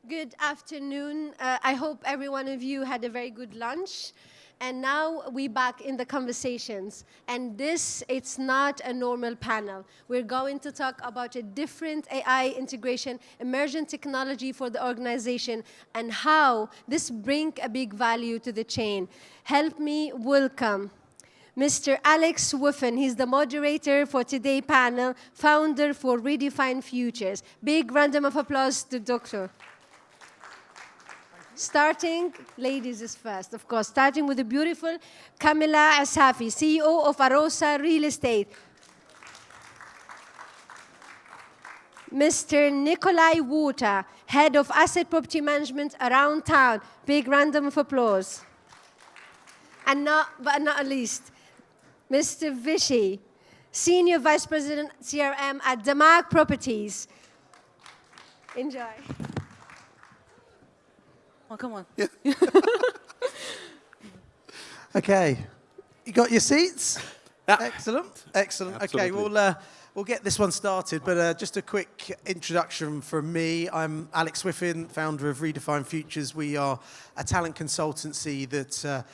Good afternoon. I hope every one of you had a very good lunch. And now we're back in the conversations. And it's not a normal panel. We're going to talk about a different AI integration, emergent technology for the organization, and how this brings a big value to the chain. Help me welcome Mr. Alex Wiffen. He's the moderator for today's panel, founder for Redefine Futures. Big round of applause to Dr. Starting, ladies is first, of course, starting with the beautiful Camilla Asafi, CEO of Arosa Real Estate. Mr. Nikolai Wuta, Head of Asset Property Management around town. Big round of applause. And but not least, Mr. Vishy, Senior Vice President CRM at Damak Properties. Enjoy. Oh, come on. Yeah. Okay. You got your seats? Yeah. Excellent. Excellent. Absolutely. Okay, we'll get this one started, but just a quick introduction from me. I'm Alex Wiffen, founder of Redefine Futures. We are a talent consultancy that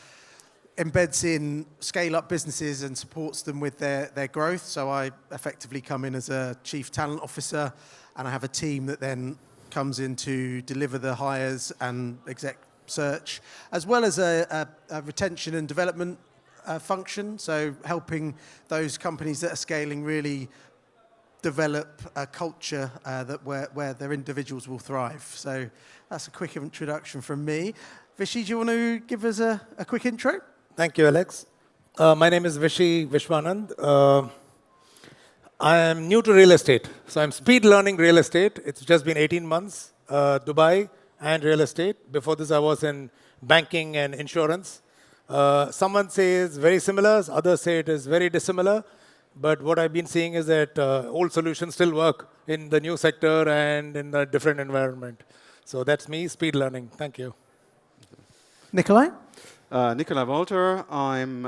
embeds in scale-up businesses and supports them with their growth. So I effectively come in as a chief talent officer, and I have a team that then comes in to deliver the hires and exec search, as well as a retention and development function, so helping those companies that are scaling really develop a culture where their individuals will thrive. So that's a quick introduction from me. Vishy, do you want to give us a quick intro? Thank you, Alex. My name is Vishy Viswanand. I am new to real estate, so I'm speed learning real estate. It's just been 18 months, Dubai and real estate. Before this, I was in banking and insurance. Someone says very similar, others say it is very dissimilar. But what I've been seeing is that old solutions still work in the new sector and in a different environment. So that's me, speed learning. Thank you. Nikolai? Nikolai Walter. I'm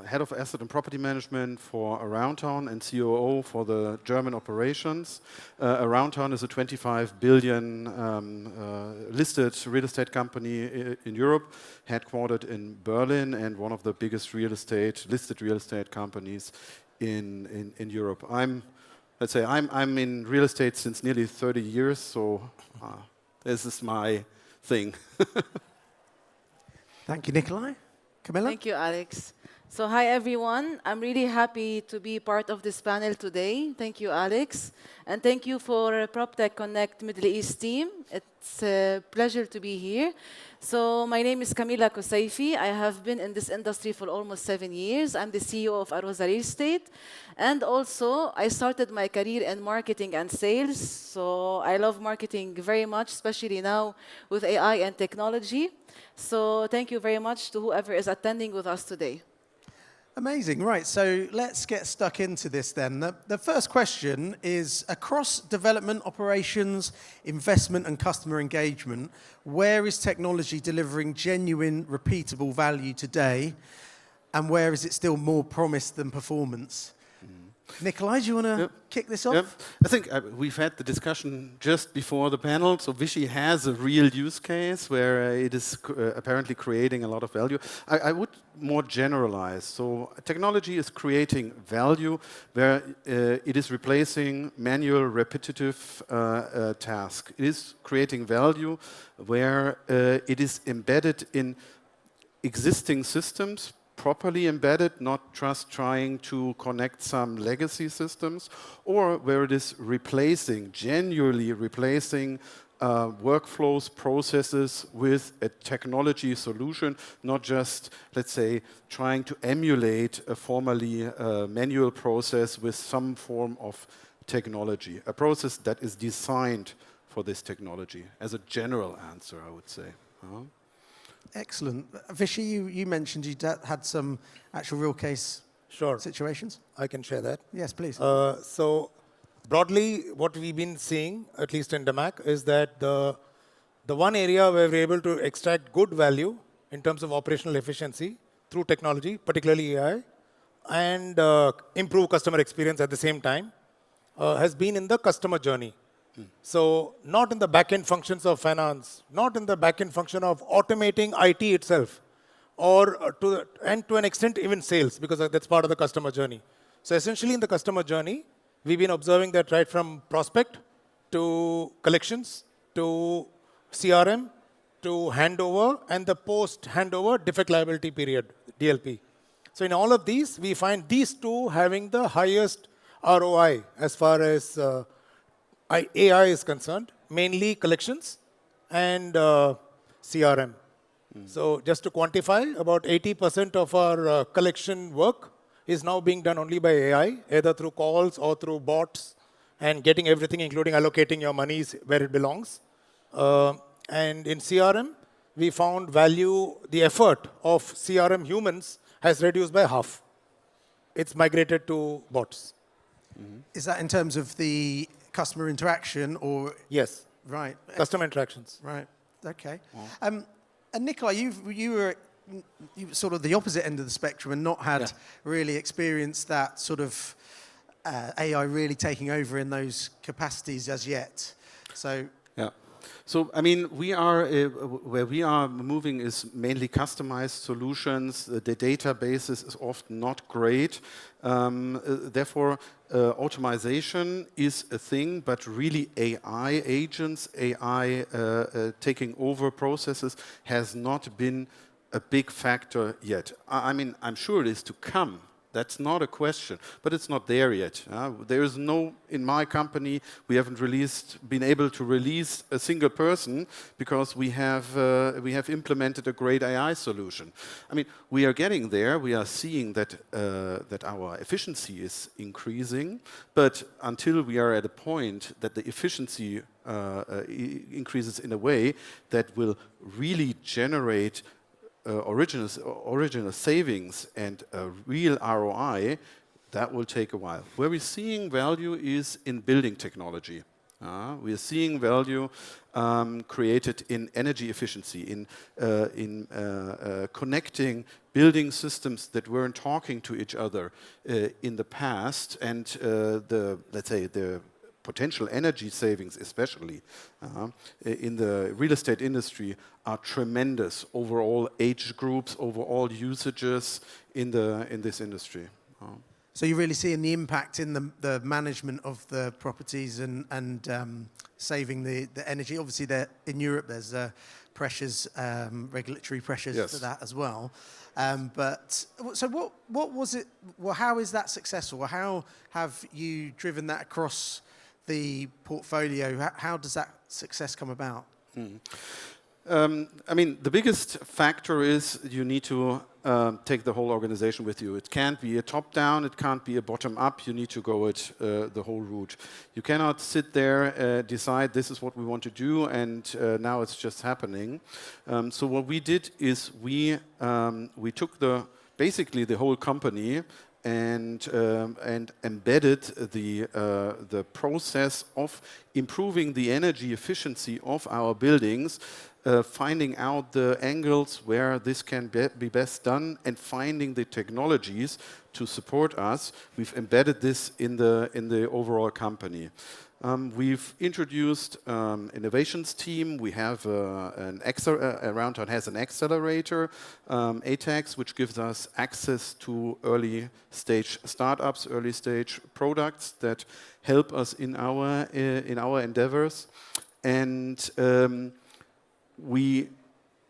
head of asset and property management for Aroundtown and COO for the German operations. Aroundtown is a 25 billion listed real estate company in Europe, headquartered in Berlin, and one of the biggest listed real estate companies in Europe. I'm in real estate since nearly 30 years, so this is my thing. Thank you, Nikolai. Camilla? Thank you, Alex. So hi, everyone. I'm really happy to be part of this panel today. Thank you, Alex. And thank you for PropTech Connect Middle East team. It's a pleasure to be here. So my name is Camilla Kosaifi. I have been in this industry for almost 7 years. I'm the CEO of Arosa Real Estate. And also, I started my career in marketing and sales. So I love marketing very much, especially now with AI and technology. So thank you very much to whoever is attending with us today. Amazing. Right, so let's get stuck into this then. The first question is, across development, operations, investment, and customer engagement, where is technology delivering genuine, repeatable value today, and where is it still more promise than performance? Nikolai, do you want to kick this off? Yep. I think we've had the discussion just before the panel. So Vishy has a real use case where it is apparently creating a lot of value. I would more generalize. So technology is creating value where it is replacing manual, repetitive tasks. It is creating value where it is embedded in existing systems, properly embedded, not just trying to connect some legacy systems, or where it is genuinely replacing workflows, processes with a technology solution, not just, let's say, trying to emulate a formerly manual process with some form of technology, a process that is designed for this technology, as a general answer, I would say. Excellent. Vishy, you mentioned you had some actual real case situations. I can share that. Yes, please. So broadly, what we've been seeing, at least in Damak, is that the one area where we're able to extract good value in terms of operational efficiency through technology, particularly AI, and improve customer experience at the same time, has been in the customer journey. So not in the back-end functions of finance, not in the back-end function of automating IT itself, or and to an extent even sales, because that's part of the customer journey. So essentially in the customer journey, we've been observing that right from prospect to collections to CRM to handover and the post-handover defect liability period, DLP. So in all of these, we find these two having the highest ROI as far as AI is concerned, mainly collections and CRM. So just to quantify, about 80% of our collection work is now being done only by AI, either through calls or through bots, and getting everything, including allocating your monies where it belongs. And in CRM, we found the effort of CRM humans has reduced by half. It's migrated to bots. Is that in terms of the customer interaction or? Yes. Right. Customer interactions. Right. Okay. And Nikolai, you were sort of the opposite end of the spectrum and not had really experienced that sort of AI really taking over in those capacities as yet. So. Yeah. So, I mean, we are where we are moving is mainly customized solutions. The databases is often not great. Therefore, automation is a thing, but really AI agents, AI taking over processes has not been a big factor yet. I mean, I'm sure it is to come. That's not a question, but it's not there yet. There is no, in my company, we haven't been able to release a single person because we have implemented a great AI solution. I mean, we are getting there. We are seeing that that our efficiency is increasing, but until we are at a point that the efficiency increases in a way that will really generate original savings and a real ROI, that will take a while. Where we're seeing value is in building technology. We are seeing value created in energy efficiency, in connecting building systems that weren't talking to each other in the past, and let's say the potential energy savings, especially in the real estate industry, are tremendous. Overall age groups, overall usages in this industry. So you're really seeing the impact in the management of the properties and saving the energy. Obviously, in Europe, there's pressures, regulatory pressures for that as well. But so what was it? Well, how is that successful? How have you driven that across the portfolio? How does that success come about? I mean, the biggest factor is you need to take the whole organization with you. It can't be a top-down, it can't be a bottom-up. You need to go it the whole route. You cannot sit there, decide this is what we want to do, and now it's just happening. So what we did is we took basically the whole company and embedded the process of improving the energy efficiency of our buildings, finding out the angles where this can be best done, and finding the technologies to support us. We've embedded this in the overall company. We've introduced innovations team. We have Aroundtown has an accelerator, ATEX, which gives us access to early stage startups, early stage products that help us in our endeavors. And we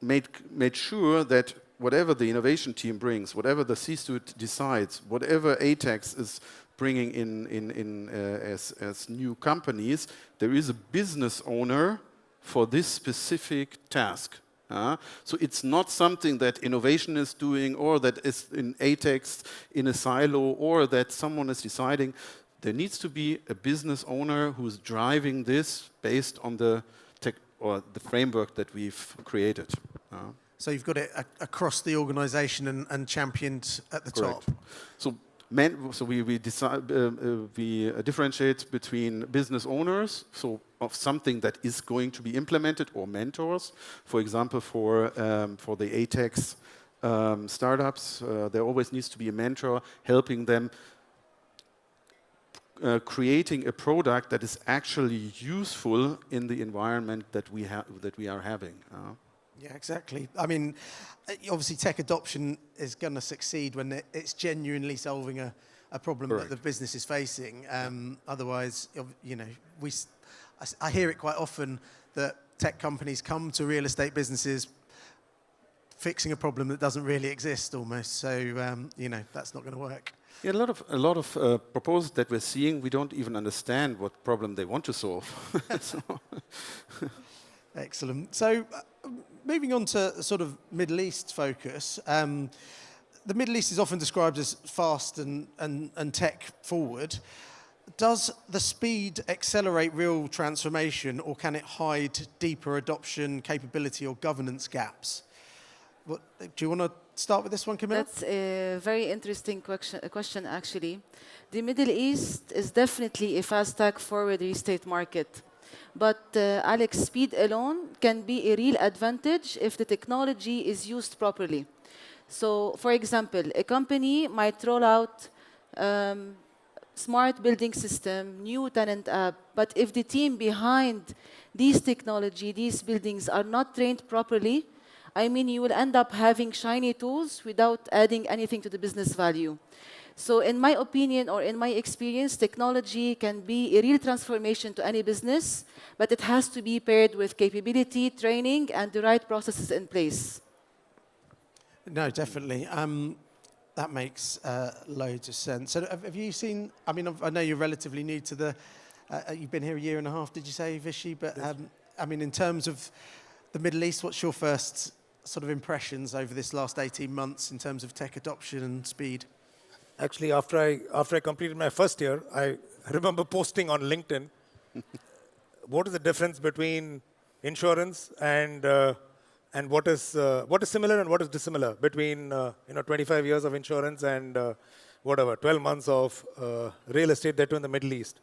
made sure that whatever the innovation team brings, whatever the C-suite decides, whatever ATEX is bringing in as new companies, there is a business owner for this specific task. So it's not something that innovation is doing, or that is in ATEX in a silo, or that someone is deciding. There needs to be a business owner who's driving this based on the tech or the framework that we've created. So you've got it across the organization and championed at the top. So we differentiate between business owners, so of something that is going to be implemented, or mentors. For example, for the ATEX startups, there always needs to be a mentor helping them creating a product that is actually useful in the environment that we are having. Yeah, exactly. I mean, obviously tech adoption is going to succeed when it's genuinely solving a problem that the business is facing. Otherwise, you know, I hear it quite often that tech companies come to real estate businesses fixing a problem that doesn't really exist almost. So, you know, that's not going to work. Yeah, a lot of proposals that we're seeing, we don't even understand what problem they want to solve. Excellent. So, moving on to sort of Middle East focus, the Middle East is often described as fast and tech forward. Does the speed accelerate real transformation, or can it hide deeper adoption, capability, or governance gaps? Do you want to start with this one, Camilla? That's a very interesting question, actually. The Middle East is definitely a fast-tech forward real estate market. But Alex, speed alone can be a real advantage if the technology is used properly. So, for example, a company might roll out smart building system, new tenant app, but if the team behind these technology, these buildings are not trained properly, I mean, you will end up having shiny tools without adding anything to the business value. So in my opinion, or in my experience, technology can be a real transformation to any business, but it has to be paired with capability, training, and the right processes in place. No, definitely. That makes loads of sense. So have you seen, I mean, I know you're relatively new to the, you've been here a year and a half, did you say, Vishy? But I mean, in terms of the Middle East, what's your first sort of impressions over this last 18 months in terms of tech adoption and speed? Actually, after I completed my first year, I remember posting on LinkedIn, what is the difference between insurance and what is similar and what is dissimilar between 25 years of insurance and 12 months of real estate, that too in the Middle East.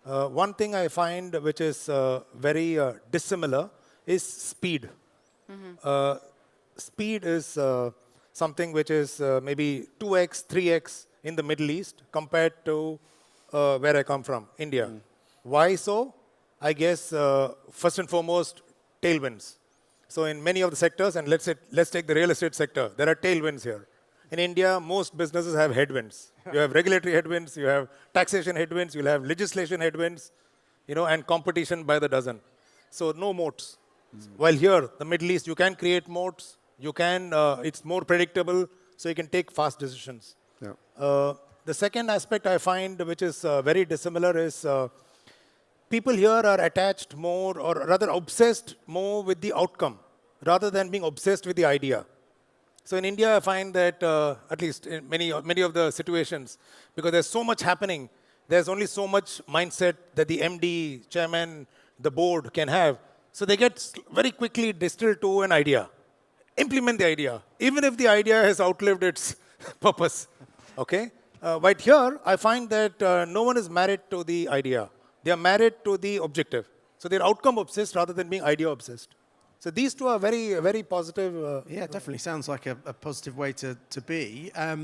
One thing I find which is very dissimilar is speed. Speed is something which is maybe 2x, 3x in the Middle East compared to where I come from, India. Why so? I guess first and foremost, tailwinds. So in many of the sectors, and let's take the real estate sector, there are tailwinds here. In India, most businesses have headwinds. You have regulatory headwinds, you have taxation headwinds, you'll have legislation headwinds, and competition by the dozen. So no moats. While here, the Middle East, you can create moats. You can, it's more predictable, so you can take fast decisions. Yeah. The second aspect I find, which is very dissimilar, is people here are attached more, or rather obsessed more with the outcome, rather than being obsessed with the idea. So in India, I find that, at least in many of the situations, because there's so much happening, there's only so much mindset that the MD, chairman, the board can have. So they get very quickly distilled to an idea. Implement the idea, even if the idea has outlived its purpose. Okay? But here, I find that no one is married to the idea. They are married to the objective. So they're outcome obsessed rather than being idea obsessed. So these two are very, very positive. Yeah, definitely sounds like a positive way to be. I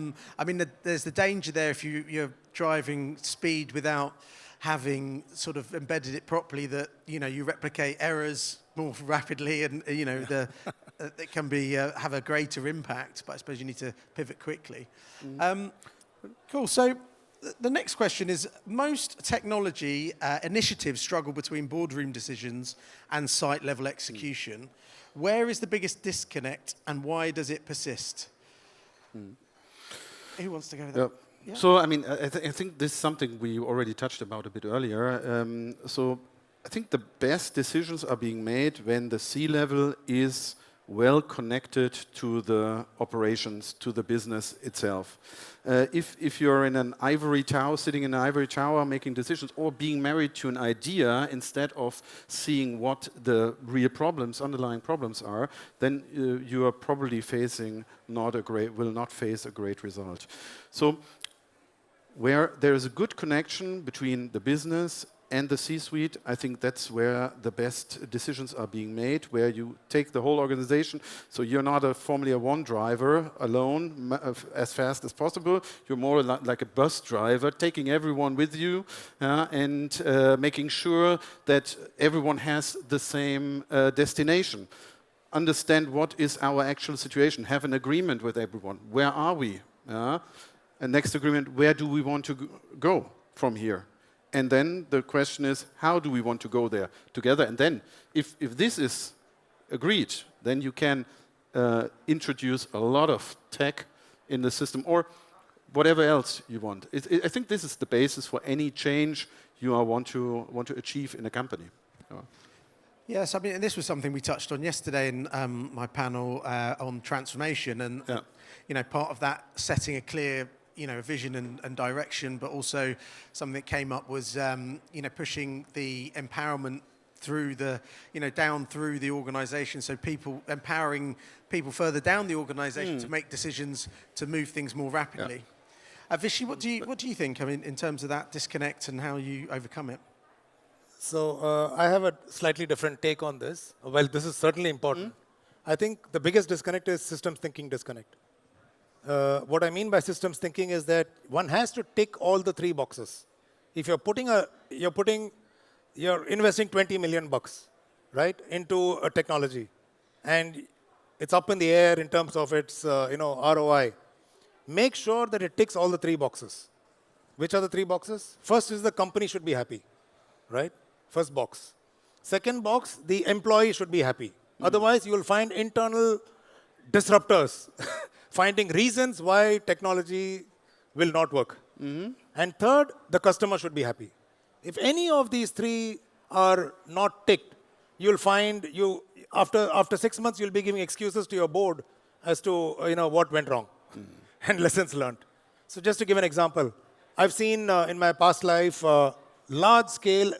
mean, there's the danger there if you're driving speed without having sort of embedded it properly, that you replicate errors more rapidly, and it can be have a greater impact. But I suppose you need to pivot quickly. Cool. So the next question is: most technology initiatives struggle between boardroom decisions and site-level execution. Where is the biggest disconnect, and why does it persist? Who wants to go with that? Yeah. So, I mean, I think this is something we already touched about a bit earlier. So I think the best decisions are being made when the C-level is well connected to the operations, to the business itself. If you're in an ivory tower, sitting in an ivory tower making decisions, or being married to an idea instead of seeing what the real problems, underlying problems are, then you are probably will not face a great result. So where there is a good connection between the business and the C-suite, I think that's where the best decisions are being made, where you take the whole organization. So you're not a Formula One driver alone, as fast as possible. You're more like a bus driver, taking everyone with you and making sure that everyone has the same destination. Understand what is our actual situation, have an agreement with everyone. Where are we? And next agreement, where do we want to go from here? And then the question is, how do we want to go there together? And then, if this is agreed, then you can introduce a lot of tech in the system or whatever else you want. I think this is the basis for any change you want to achieve in a company. Yes, I mean, and this was something we touched on yesterday in my panel on transformation, and you know, part of that setting a clear, you know, vision and direction, but also something that came up was, you know, pushing the empowerment through the, you know, down through the organization. So empowering people further down the organization to make decisions to move things more rapidly. Vishy, what do you think? I mean, in terms of that disconnect and how you overcome it? So I have a slightly different take on this. Well, this is certainly important. I think the biggest disconnect is systems thinking disconnect. What I mean by systems thinking is that one has to tick all the three boxes. If you're investing 20 million bucks, right, into a technology, and it's up in the air in terms of its, you know, ROI. Make sure that it ticks all the three boxes. Which are the three boxes? First is the company should be happy, right? First box. Second box, the employee should be happy. Otherwise, you will find internal disruptors. Finding reasons why technology will not work. And third, the customer should be happy. If any of these three are not ticked, you'll find after 6 months you'll be giving excuses to your board as to what went wrong and lessons learned. So just to give an example, I've seen in my past life large scale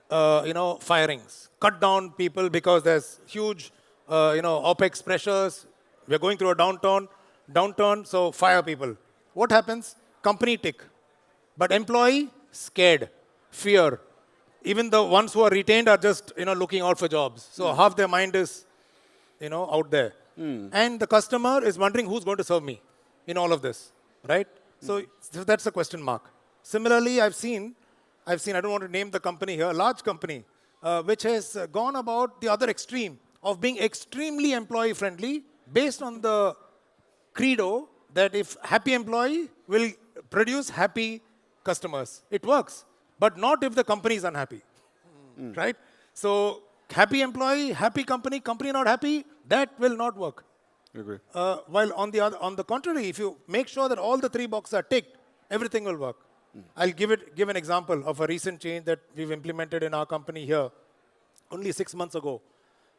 firings, cut down people because there's huge OPEX pressures. We're going through a downturn, so fire people. What happens? Company tick. But employee, scared, fear. Even the ones who are retained are just looking out for jobs. So half their mind is out there. And the customer is wondering who's going to serve me in all of this, right? So that's a question mark. Similarly, I've seen, I don't want to name the company here, a large company, which has gone about the other extreme of being extremely employee friendly based on the credo that if happy employee will produce happy customers. It works, but not if the company is unhappy, right? So happy employee, happy company, company not happy, that will not work. I agree. While on the contrary, if you make sure that all the three boxes are ticked, everything will work. I'll give an example of a recent change that we've implemented in our company here only 6 months ago.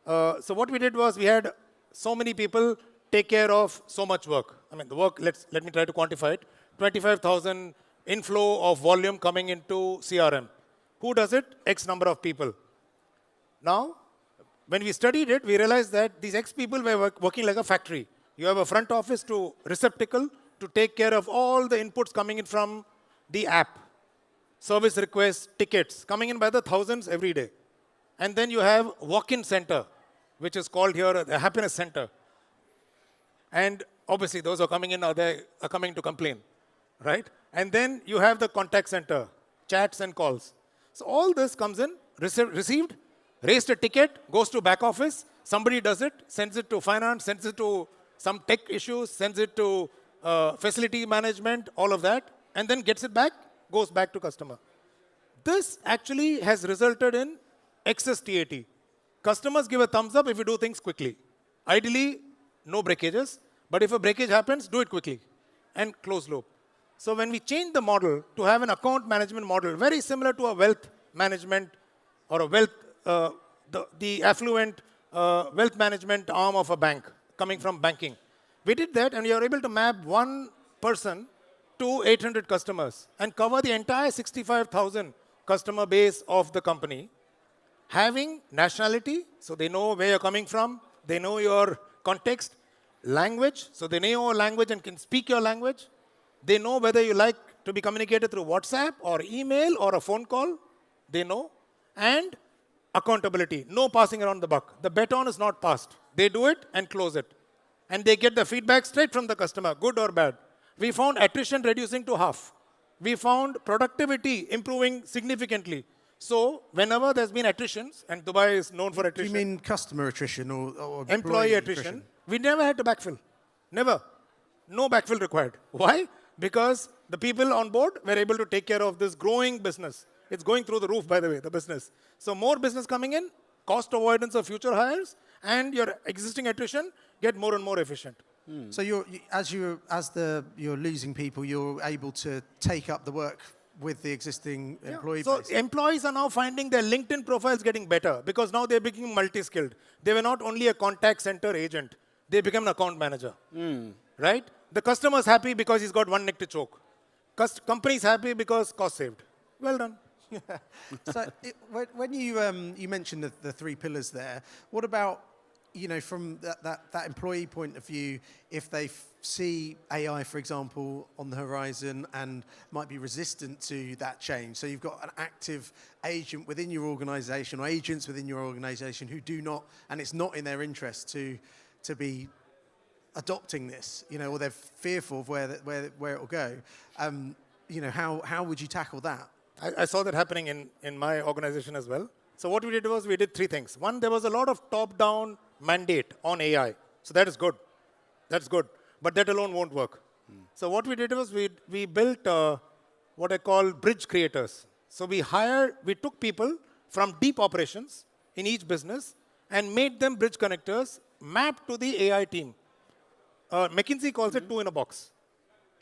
So what we did was we had so many people take care of so much work. I mean, the work, let me try to quantify it. 25,000 inflow of volume coming into CRM. Who does it? X number of people. Now, when we studied it, we realized that these X people were working like a factory. You have a front office to receptacle to take care of all the inputs coming in from the app. Service requests, tickets, coming in by the thousands every day. And then you have walk-in center, which is called here a happiness center. And obviously, those who are coming in are coming to complain, right? And then you have the contact center, chats and calls. So all this comes in, received, raised a ticket, goes to back office, somebody does it, sends it to finance, sends it to some tech issues, sends it to facility management, all of that, and then gets it back, goes back to customer. This actually has resulted in excess TAT. Customers give a thumbs up if you do things quickly. Ideally, no breakages, but if a breakage happens, do it quickly and close loop. So when we change the model to have an account management model, very similar to a wealth management or a wealth, the affluent wealth management arm of a bank coming from banking. We did that and we are able to map one person to 800 customers and cover the entire 65,000 customer base of the company, having nationality, so they know where you're coming from, they know your context, language, so they know your language and can speak your language. They know whether you like to be communicated through WhatsApp or email or a phone call. they know, and accountability, no passing around the buck. The baton is not passed. They do it and close it. And they get the feedback straight from the customer, good or bad. We found attrition reducing to half. We found productivity improving significantly. So whenever there's been attritions, and Dubai is known for attrition. Do you mean customer attrition or employee attrition? We never had to backfill. Never. No backfill required. Why? Because the people on board were able to take care of this growing business. It's going through the roof, by the way, the business. So more business coming in, cost avoidance of future hires, and your existing attrition get more and more efficient. So you're losing people, you're able to take up the work with the existing employee So base. employees are now finding their LinkedIn profiles getting better because now they're becoming multi-skilled. They were not only a contact center agent, they become an account manager. Right? The customer's happy because he's got one neck to choke. Company's happy because cost saved. Well done. So when you mentioned the three pillars there, what about, from that employee point of view, if they see AI, for example, on the horizon and might be resistant to that change? So you've got an active agent within your organization or agents within your organization who do not, and it's not in their interest to be adopting this, or they're fearful of where it will go. How would you tackle that? I saw that happening in my organization as well. So what we did was we did three things. One, there was a lot of top-down mandate on AI. So that is good. That's good. But that alone won't work. So what we did was we built what I call bridge creators. So we took people from deep operations in each business and made them bridge connectors mapped to the AI team. McKinsey calls it two in a box.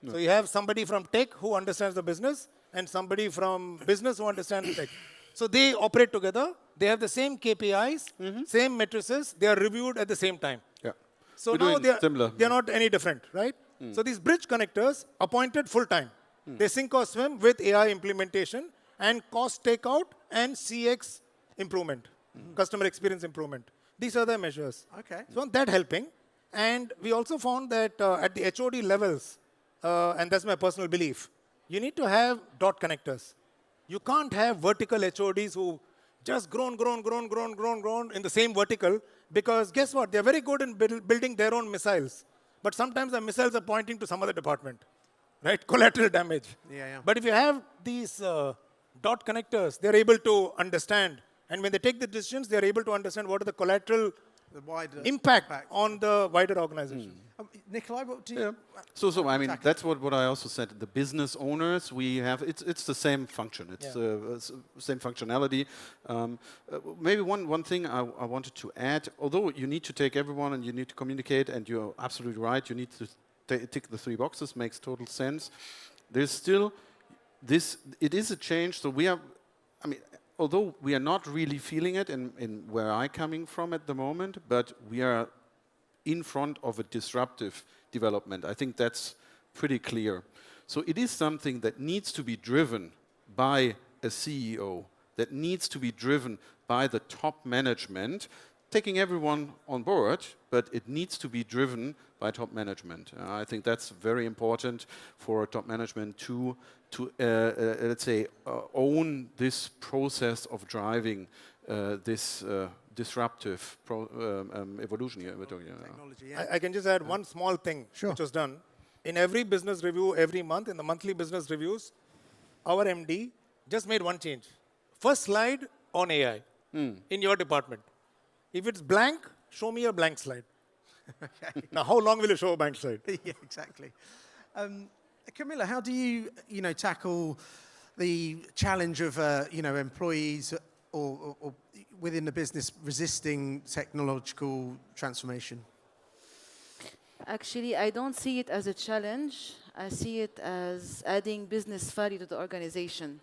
So you have somebody from tech who understands the business and somebody from business who understands the tech. So they operate together. They have the same KPIs, same matrices. They are reviewed at the same time. Yeah. So We're now doing they're not any different, right? So these bridge connectors appointed full-time. They sink or swim with AI implementation and cost takeout and CX improvement, customer experience improvement. These are the measures. Okay. So that helping. And we also found that at the HOD levels, and that's my personal belief, you need to have dot connectors. You can't have vertical HODs who just grown in the same vertical, because guess what? They're very good in building their own missiles. But sometimes the missiles are pointing to some other department, right? Collateral damage. Yeah. But if you have these dot connectors, they're able to understand. And when they take the decisions, they're able to understand what are the collateral impact on the wider organization. Nikolai, what do you... So I mean, that's what I also said. The business owners, we have, it's the same function. It's the same functionality. Maybe one thing I wanted to add, although you need to take everyone and you need to communicate, and you're absolutely right, you need to tick the three boxes, makes total sense. There's still this, it is a change. So we are, I mean, although we are not really feeling it in where I'm coming from at the moment, but we are in front of a disruptive development. I think that's pretty clear. So it is something that needs to be driven by a CEO, that needs to be driven by the top management, taking everyone on board, but it needs to be driven by top management. I think that's very important for top management to let's say, own this process of driving this disruptive evolution here. Technology, yeah. I can just add one small thing which was done. In every business review every month, in the monthly business reviews, our MD just made one change. First slide on AI in your department. If it's blank, show me a blank slide. Okay. Now, how long will you show a blank slide? Yeah, exactly. Camilla, how do you, tackle the challenge of, employees or within the business resisting technological transformation? Actually, I don't see it as a challenge. I see it as adding business value to the organization.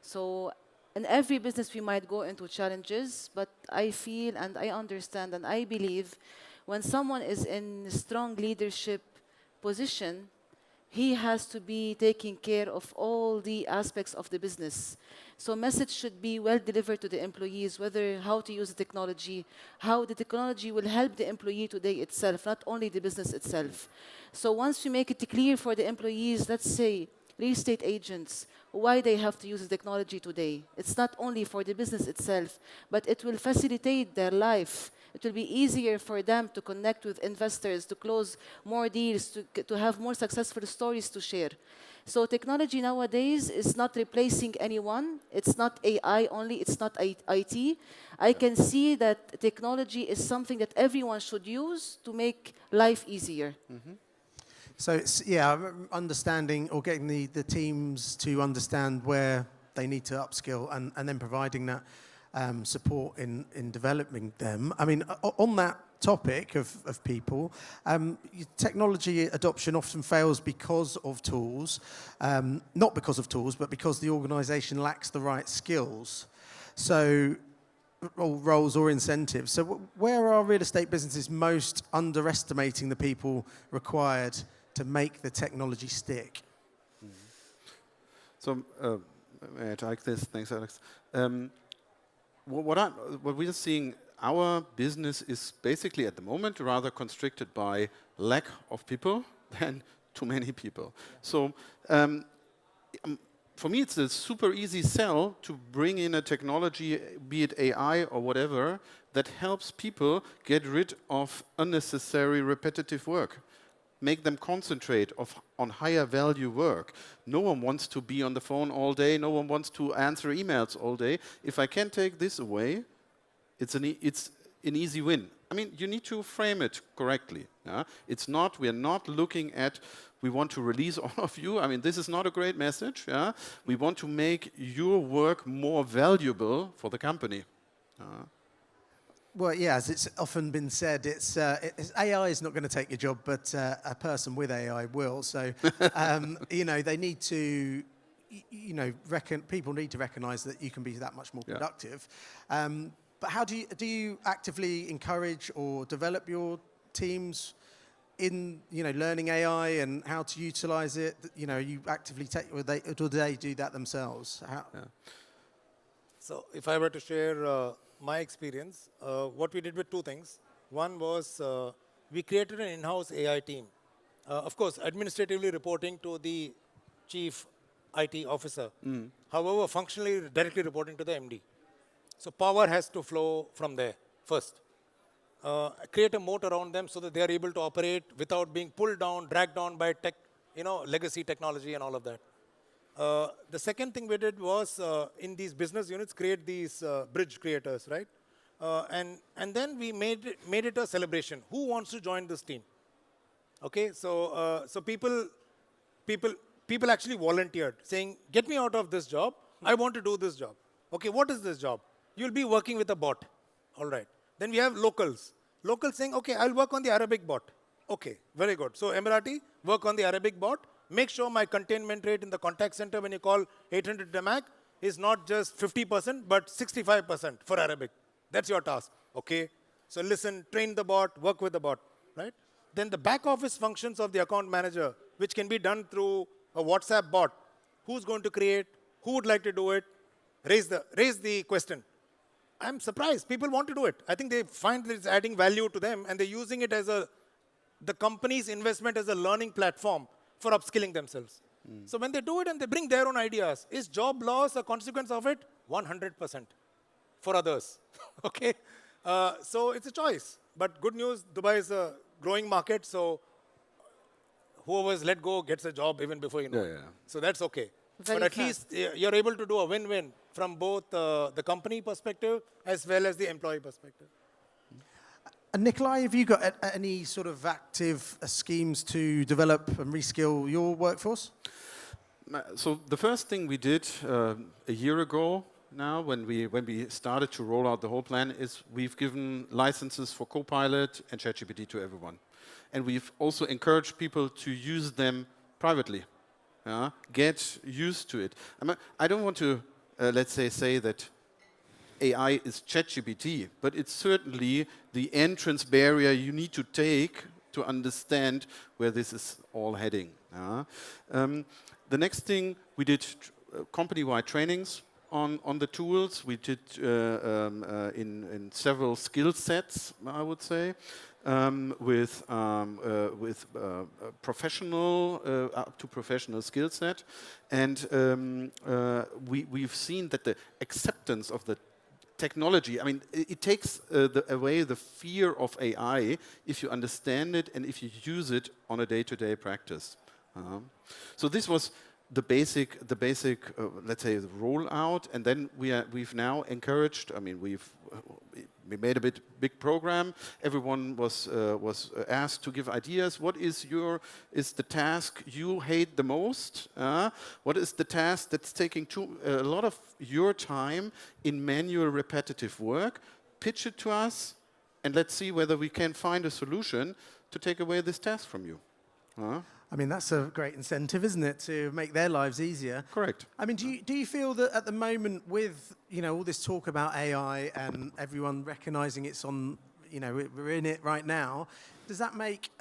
So in every business, we might go into challenges, but I feel and I understand and I believe when someone is in a strong leadership position, he has to be taking care of all the aspects of the business. So message should be well delivered to the employees, whether how to use the technology, how the technology will help the employee today itself, not only the business itself. So once we make it clear for the employees, let's say, real estate agents why they have to use the technology today. It's not only for the business itself, but it will facilitate their life. It will be easier for them to connect with investors, to close more deals, to have more successful stories to share. So technology nowadays is not replacing anyone. It's not AI only. It's not IT. I can see that technology is something that everyone should use to make life easier. So it's, yeah, understanding or getting the teams to understand where they need to upskill and then providing that support in developing them. I mean, on that topic of people, technology adoption often fails because of tools, not because of tools, but because the organisation lacks the right skills. So, or roles or incentives. So where are real estate businesses most underestimating the people required to make the technology stick? So, may I take this? Thanks, Alex. What we are seeing, our business is basically at the moment rather constricted by lack of people than too many people. Yeah. So, for me, it's a super easy sell to bring in a technology, be it AI or whatever, that helps people get rid of unnecessary repetitive work. Make them concentrate on higher value work. No one wants to be on the phone all day. No one wants to answer emails all day. If I can take this away, it's an easy win. I mean, you need to frame it correctly. Yeah? We are not looking at, we want to release all of you. I mean, this is not a great message. Yeah? We want to make your work more valuable for the company. Well, yeah, as it's often been said, AI is not going to take your job, but a person with AI will. So, they need to, people need to recognise that you can be that much more productive. But how do you actively encourage or develop your teams in, learning AI and how to utilise it? You actively or do they do that themselves? So, if I were to share my experience, what we did with two things. One was we created an in-house AI team. Of course, administratively reporting to the chief IT officer. However, functionally directly reporting to the MD. So power has to flow from there first. Create a moat around them so that they are able to operate without being pulled down, dragged down by tech, legacy technology and all of that. The second thing we did was in these business units create these bridge creators, right? And then we made it a celebration. Who wants to join this team? Okay, so people actually volunteered, saying, "Get me out of this job. I want to do this job." Okay, what is this job? You'll be working with a bot. All right. Then we have locals. Locals saying, "Okay, I'll work on the Arabic bot." Okay, very good. So Emirati, work on the Arabic bot. Make sure my containment rate in the contact center when you call 800 DMAC is not just 50%, but 65% for Arabic. That's your task. Okay. So listen, train the bot, work with the bot, right? Then the back office functions of the account manager, which can be done through a WhatsApp bot. Who's going to create? Who would like to do it? Raise the question. I'm surprised. People want to do it. I think they find that it's adding value to them, and they're using it as the company's investment as a learning platform for upskilling themselves. So when they do it and they bring their own ideas, is job loss a consequence of it? 100% for others. Okay? So it's a choice. But good news, Dubai is a growing market, so whoever is let go gets a job even before you know. So that's okay. Very but at fast. least you're able to do a win-win from both the company perspective as well as the employee perspective. And Nikolai, have you got any sort of active schemes to develop and reskill your workforce? So the first thing we did a year ago now, when we started to roll out the whole plan, is we've given licenses for Copilot and ChatGPT to everyone. And we've also encouraged people to use them privately. Get used to it. I don't want to, let's say that AI is ChatGPT, but it's certainly the entrance barrier you need to take to understand where this is all heading. The next thing, we did company-wide trainings on the tools. We did in several skill sets, I would say. with professional up to professional skill set, and we've seen that the acceptance of the technology, I mean, it takes away the fear of AI if you understand it and if you use it on a day-to-day practice. So this was the basic, let's say, the rollout, and then we've now encouraged. I mean, we made a big program. Everyone was asked to give ideas. What is the task you hate the most? What is the task that's taking a lot of your time in manual, repetitive work? Pitch it to us, and let's see whether we can find a solution to take away this task from you. I mean, that's a great incentive, isn't it, to make their lives easier? Correct. I mean, do you feel that at the moment with, all this talk about AI and everyone recognizing it's on, we're in it right now, does that make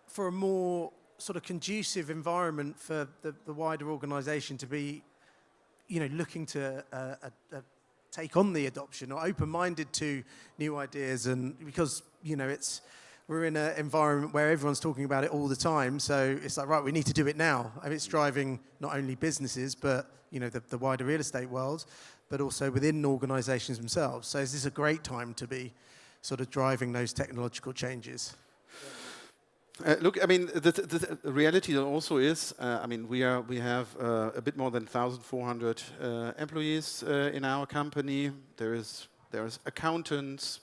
for a more sort of conducive environment for the wider organization to be, looking to take on the adoption or open-minded to new ideas? And because, we're in an environment where everyone's talking about it all the time, so it's like, right, we need to do it now. I mean, it's driving not only businesses, but the wider real estate world, but also within organisations themselves. So is this a great time to be sort of driving those technological changes? Look, I mean, the reality also is, I mean, we have a bit more than 1,400 employees in our company. There's accountants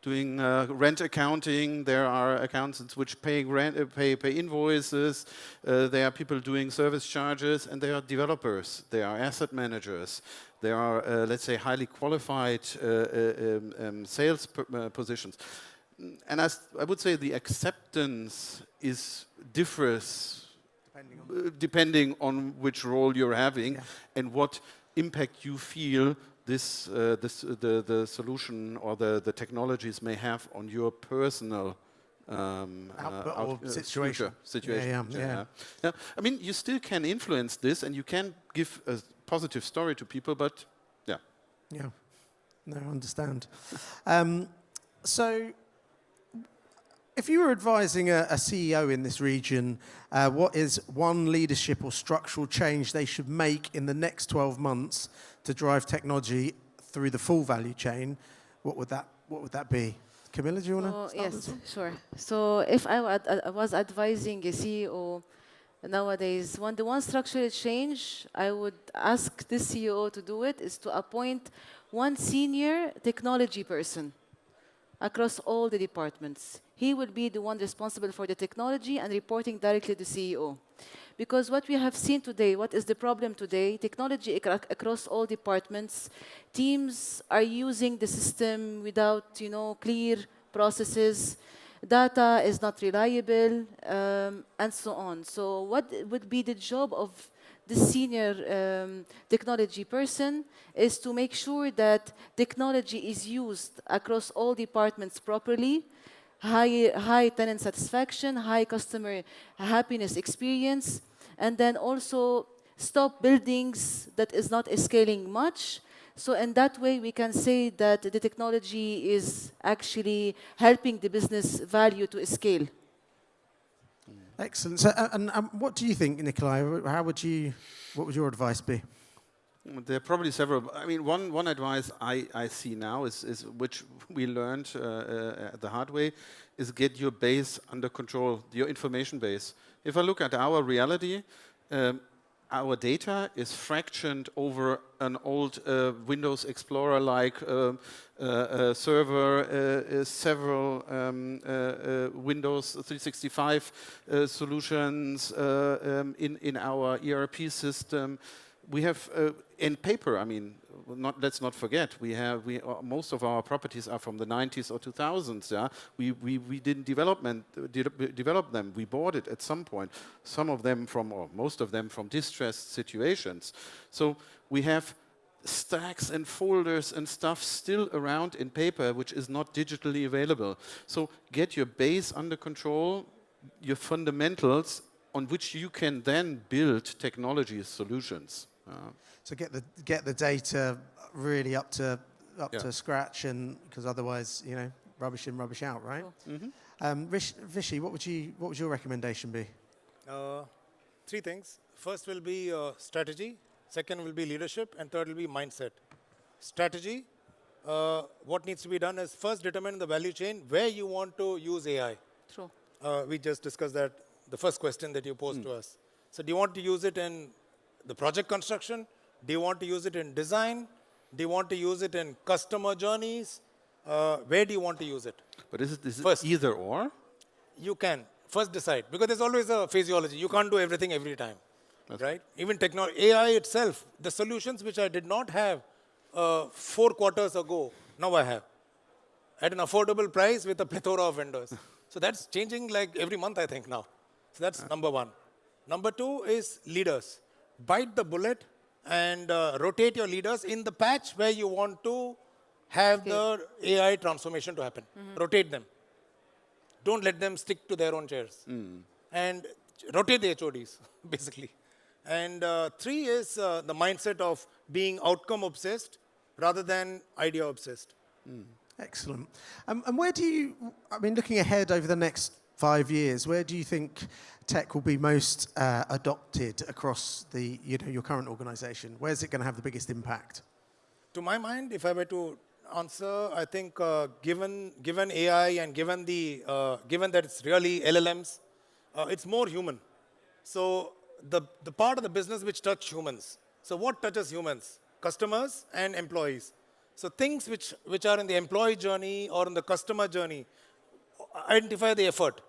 doing rent accounting. There are accountants which pay invoices. There are people doing service charges, and there are developers. There are asset managers. There are, let's say, highly qualified sales positions. And I would say the acceptance differs depending on which role you're having and what impact you feel the solution or the technologies may have on your personal output or situation. Yeah. I mean, you still can influence this, and you can give a positive story to people, but yeah. Yeah. No, I understand. So, if you were advising a CEO in this region, what is one leadership or structural change they should make in the next 12 months to drive technology through the full value chain? What would that be? Camilla, do you want to start? Yes, sure. So if I was advising a CEO nowadays, the one structural change I would ask this CEO to do it is to appoint one senior technology person across all the departments. He will be the one responsible for the technology and reporting directly to the CEO. Because what we have seen today, what is the problem today? Technology across all departments, teams are using the system without, clear processes. Data is not reliable, and so on. So what would be the job of the senior technology person is to make sure that technology is used across all departments properly, high tenant satisfaction, high customer happiness experience, and then also stop buildings that is not scaling much. So in that way, we can say that the technology is actually helping the business value to scale. Excellent. So, and what do you think, Nikolai? What would your advice be? There are probably several. I mean, one advice I see now is which we learned the hard way, is get your base under control, your information base. If I look at our reality, our data is fractioned over an old Windows Explorer-like server, several Windows 365 solutions in our ERP system. We have in paper. I mean, let's not forget. Most of our properties are from the 90s or 2000s. Yeah, we didn't develop them. We bought it at some point. Some of them or most of them from distressed situations. So we have stacks and folders and stuff still around in paper, which is not digitally available. So get your base under control, your fundamentals, on which you can then build technology solutions. So get the data really up to scratch, and because otherwise, rubbish in, rubbish out, right? Vishy, what would your recommendation be? Three things. First will be strategy, second will be leadership, and third will be mindset. Strategy, what needs to be done is first determine the value chain where you want to use AI. True. We just discussed that, the first question that you posed to us. So do you want to use it in the project construction? Do you want to use it in design? Do you want to use it in customer journeys? Where do you want to use it? But is it First. either or? You can first decide, because there's always a physiology. You can't do everything every time, right? Even technology, AI itself, the solutions which I did not have 4 quarters ago, now I have at an affordable price with a plethora of vendors. So that's changing like every month, I think, now. So that's number one. Number two is leaders. Bite the bullet and rotate your leaders in the patch where you want to have the AI transformation to happen. Rotate them. Don't let them stick to their own chairs. And rotate the HODs, basically. And three is the mindset of being outcome obsessed rather than idea obsessed. Excellent. And where do you, I mean, looking ahead over the next 5 years, where do you think tech will be most adopted across the, your current organization? Where's it going to have the biggest impact? To my mind, if I were to answer, I think given AI and given that it's really LLMs, it's more human. So the part of the business which touch humans. So what touches humans? Customers and employees. So things which are in the employee journey or in the customer journey, identify the effort.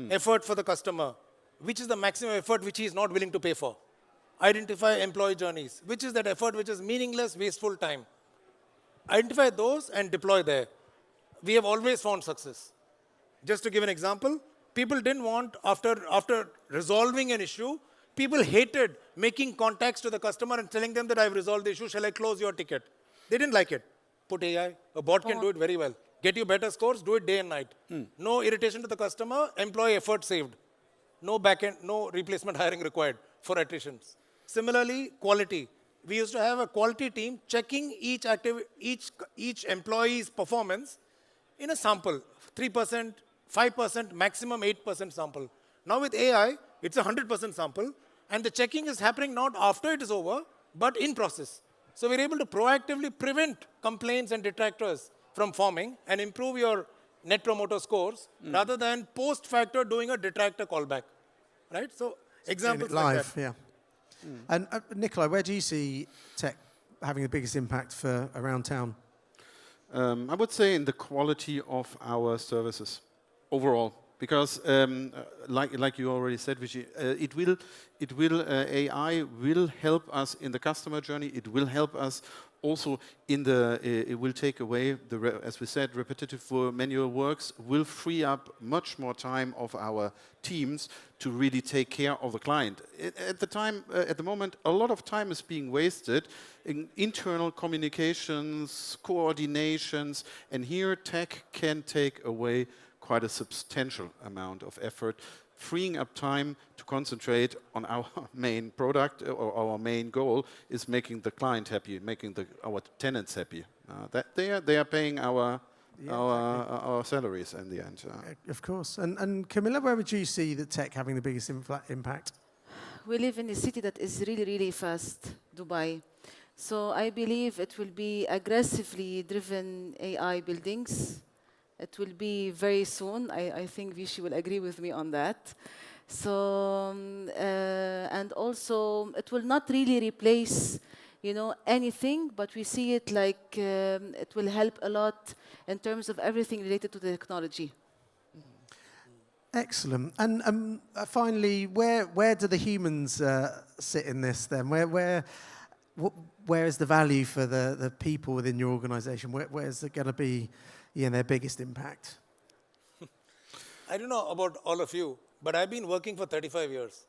Effort for the customer. Which is the maximum effort which he is not willing to pay for? Identify employee journeys. Which is that effort which is meaningless, wasteful time? Identify those and deploy there. We have always found success. Just to give an example, people didn't want, after resolving an issue, people hated making contacts to the customer and telling them that I've resolved the issue, shall I close your ticket? They didn't like it. Put AI, a bot can do it very well. Get you better scores, do it day and night. No irritation to the customer, employee effort saved. No backend, no replacement hiring required for attritions. Similarly, quality. We used to have a quality team checking each employee's performance in a sample, 3%, 5%, maximum 8% sample. Now with AI, it's a 100% sample, and the checking is happening not after it is over, but in process. So we're able to proactively prevent complaints and detractors from forming and improve your net promoter scores rather than post-factor doing a detractor callback, right? So examples like that. Yeah. And Nikolai, where do you see tech having the biggest impact for around town? I would say in the quality of our services overall, because like you already said, Vishy, AI will help us in the customer journey. It will help us also in the. It will take away the, as we said, repetitive manual works. Will free up much more time of our teams to really take care of the client. At the moment, a lot of time is being wasted in internal communications, coordinations, and here tech can take away quite a substantial amount of effort, freeing up time to concentrate on our main product, or our main goal is making the client happy, making our tenants happy. That they are paying our salaries in the end. Of course. And Camilla, where would you see the tech having the biggest impact? We live in a city that is really, really fast, Dubai. So I believe it will be aggressively driven AI buildings. It will be very soon. I think Vishy will agree with me on that. So, and also, it will not really replace, anything, but we see it like it will help a lot in terms of everything related to the technology. Excellent. And finally, where do the humans sit in this then? Where is the value for the people within your organization? Where is it going to be their biggest impact? I don't know about all of you, but I've been working for 35 years.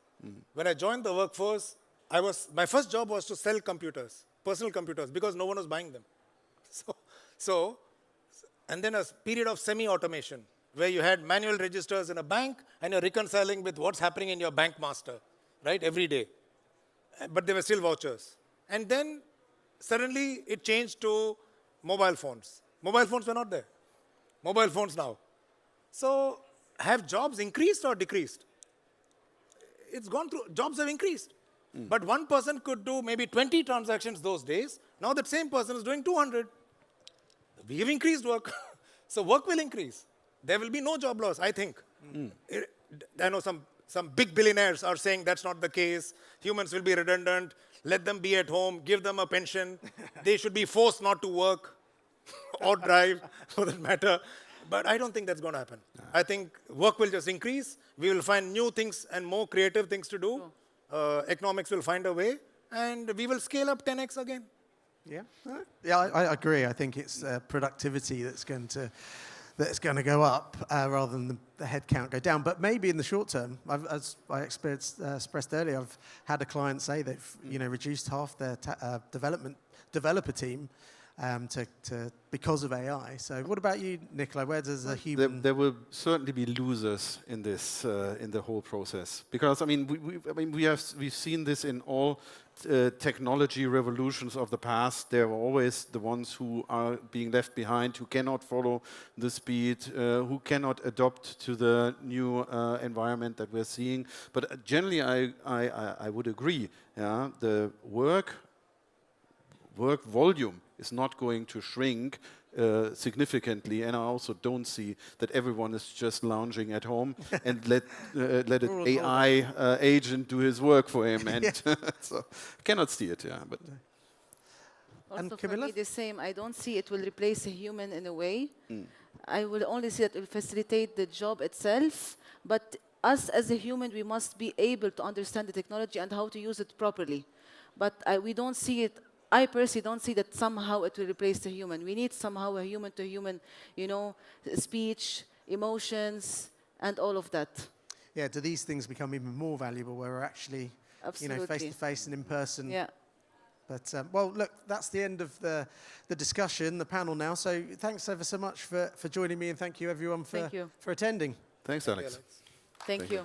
When I joined the workforce, my first job was to sell computers, personal computers, because no one was buying them. And then a period of semi-automation, where you had manual registers in a bank, and you're reconciling with what's happening in your bank master, right, every day. But there were still vouchers. And then suddenly it changed to mobile phones. Mobile phones were not there. mobile phones now. So have jobs increased or decreased? It's gone through, jobs have increased. But one person could do maybe 20 transactions those days. Now that same person is doing 200. We have increased work. So work will increase. There will be no job loss, I think. I know some big billionaires are saying that's not the case. Humans will be redundant. Let them be at home. Give them a pension. They should be forced not to work or drive, for that matter. But I don't think that's going to happen. I think work will just increase. We will find new things and more creative things to do. Economics will find a way. And we will scale up 10x again. Yeah, yeah, I agree. I think it's productivity that's going to go up rather than the headcount go down. But maybe in the short term, as I expressed earlier, I've had a client say they've reduced half their developer team because of AI. So what about you, Nikolai? Where does a human... There will certainly be losers in this, in the whole process. Because, I mean, we've seen this in all technology revolutions of the past. There are always the ones who are being left behind, who cannot follow the speed, who cannot adopt to the new environment that we're seeing. But generally, I would agree. Yeah, the work volume is not going to shrink significantly, and I also don't see that everyone is just lounging at home and let an AI agent do his work for him, and so cannot see it. Yeah, but Also for me, the same. I don't see it will replace a human in a way. I will only see that it will facilitate the job itself. But us as a human, we must be able to understand the technology and how to use it properly. But we don't see it. I personally don't see that somehow it will replace the human. We need somehow a human-to-human, speech, emotions, and all of that. Yeah, do these things become even more valuable where we're actually, face-to-face and in person? Yeah. But, well, look, that's the end of the discussion, the panel now. So thanks ever so much for joining me, and thank you, everyone, for attending. thanks, Alex. Thank you.